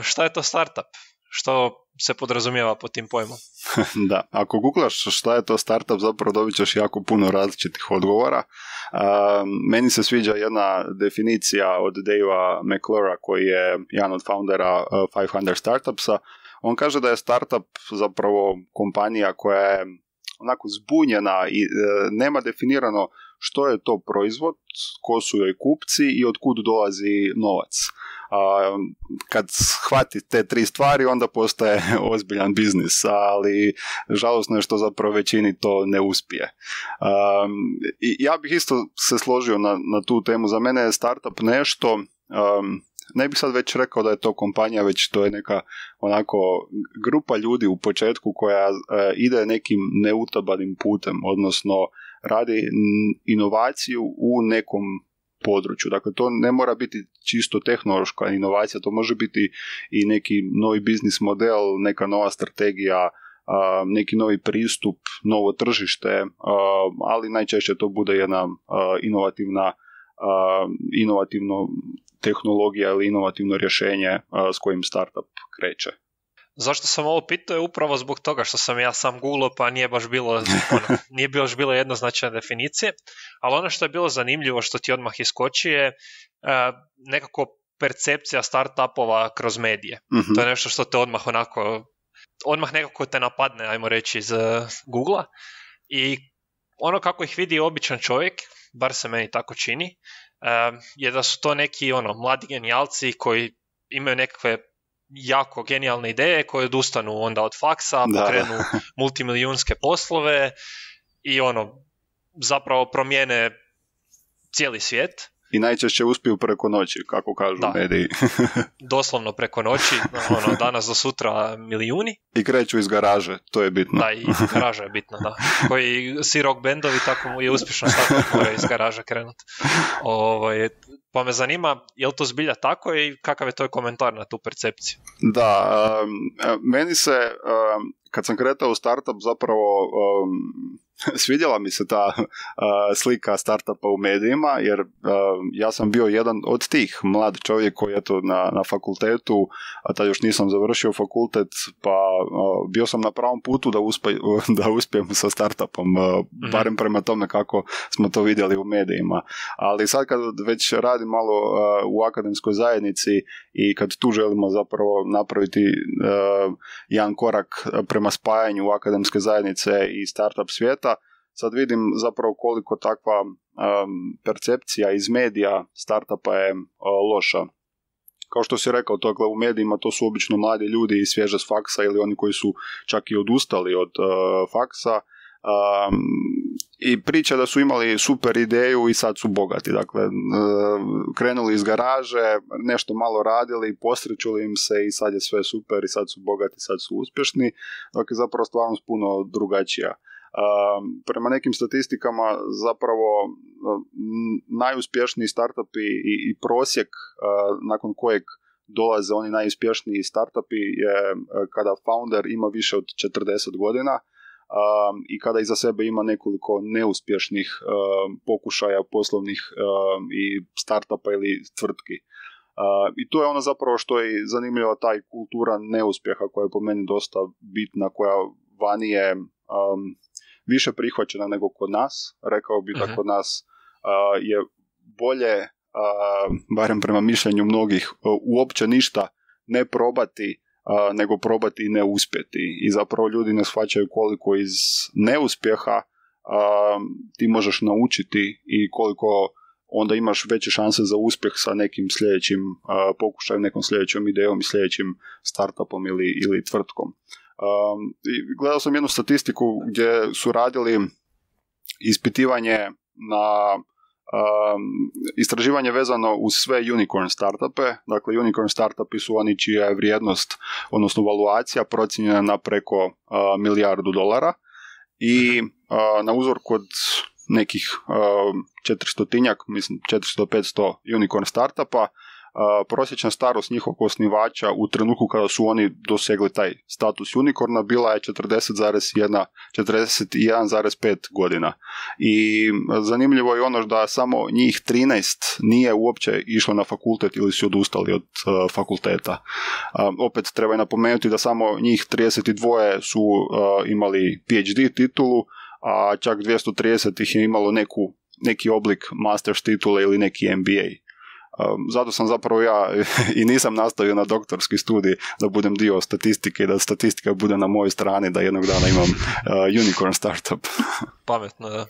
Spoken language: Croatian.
Šta je to startup? Što se podrazumijeva pod tim pojmom? Da, ako googlaš šta je to startup, zapravo dobit ćeš jako puno različitih odgovora. Meni se sviđa jedna definicija od Davea McClura, koji je jedan od foundera 500 Startupsa. On kaže da je startup zapravo kompanija koja je onako zbunjena i nema definirano što je to proizvod, ko su joj kupci i od kud dolazi novac. Kad shvati te tri stvari, onda postaje ozbiljan biznis, ali žalosno je što zapravo većini to ne uspije. I ja bih isto se složio na tu temu. Za mene je startup nešto, ne bih sad već rekao da je to kompanija, već to je neka onako grupa ljudi u početku koja ide nekim neutabanim putem, odnosno radi inovaciju u nekom području. Dakle, to ne mora biti čisto tehnološka inovacija, to može biti i neki novi biznis model, neka nova strategija, neki novi pristup, novo tržište, ali najčešće to bude jedna inovativno tehnologija ili inovativno rješenje s kojim startup kreće. Zašto sam ovo pitao je upravo zbog toga što sam ja sam googlao pa nije baš bilo jednoznačne definicije, ali ono što je bilo zanimljivo što ti odmah iskoči je nekako percepcija startupova kroz medije. Mm-hmm. To je nešto što te odmah nekako te napadne, ajmo reći, iz Googlea i ono kako ih vidi običan čovjek, bar se meni tako čini, je da su to neki mladi genijalci koji imaju nekakve jako genijalne ideje koje odustanu onda od faksa, pokrenu multimilijunske poslove i zapravo promijene cijeli svijet. I najčešće uspiju preko noći, kako kažu mediji. Doslovno preko noći, danas do sutra milijuni. I kreću iz garaže, to je bitno. Da, i garaža je bitna, da. Koji si rock bendovi, tako je uspješno startup mora iz garaže krenuti. Pa me zanima, je li to zbilja tako i kakav je to komentar na tu percepciju? Da, meni se, kad sam kretao u startup, zapravo svidjela mi se ta slika startupa u medijima, jer ja sam bio jedan od tih mlad čovjek koji je na fakultetu, a tad još nisam završio fakultet, pa bio sam na pravom putu da uspijem sa startupom, barem prema tome kako smo to vidjeli u medijima. Ali sad kad već radim malo u akademskoj zajednici i kad tu želimo zapravo napraviti jedan korak prema spajanju akademske zajednice i startup svijeta, sad vidim zapravo koliko takva percepcija iz medija startupa je loša. Kao što si rekao, to u medijima to su obično mladi ljudi svježe s faksa ili oni koji su čak i odustali od faksa i priča da su imali super ideju i sad su bogati. Dakle, krenuli iz garaže, nešto malo radili, posrećuli im se i sad je sve super i sad su bogati, sad su uspješni, dok je zapravo stvarnost puno drugačija. Prema nekim statistikama zapravo najuspješniji startupi i prosjek nakon kojeg dolaze oni najuspješniji startupi je kada founder ima više od 40 godina i kada iza sebe ima nekoliko neuspješnih pokušaja poslovnih i startupa ili tvrtki. I to je ono zapravo što je zanimljiva taj kultura neuspjeha koja je po meni dosta bitna, koja vani je više prihvaćena nego kod nas. Rekao bih da kod nas je bolje, barem prema mišljenju mnogih, uopće ništa ne probati nego probati i ne uspjeti. I zapravo ljudi ne shvaćaju koliko iz neuspjeha ti možeš naučiti i koliko onda imaš veće šanse za uspjeh sa nekim sljedećim pokušajem, nekom sljedećom idejom i sljedećim startupom ili tvrtkom. Gledao sam jednu statistiku gdje su radili ispitivanje na istraživanje vezano uz sve unicorn startupe. Dakle, unicorn startupi su oni čija je vrijednost, odnosno valuacija procijenjena na preko $1 milijardu i na uzorku od nekih 400-tinjak, mislim 400-500 unicorn startupa, prosječna starost njihovog osnivača u trenutku kada su oni dosegli taj status unikorna bila je 41,5 godina. I zanimljivo je ono da samo njih 13 nije uopće išlo na fakultet ili su odustali od fakulteta. Opet treba napomenuti da samo njih 32 su imali PhD titulu, a čak 230 ih je imalo neki oblik master's titule ili neki MBA. Zato sam zapravo ja i nisam nastavio na doktorski studij da budem dio statistike i da statistika bude na mojoj strani, da jednog dana imam unicorn startup. Pametno, da.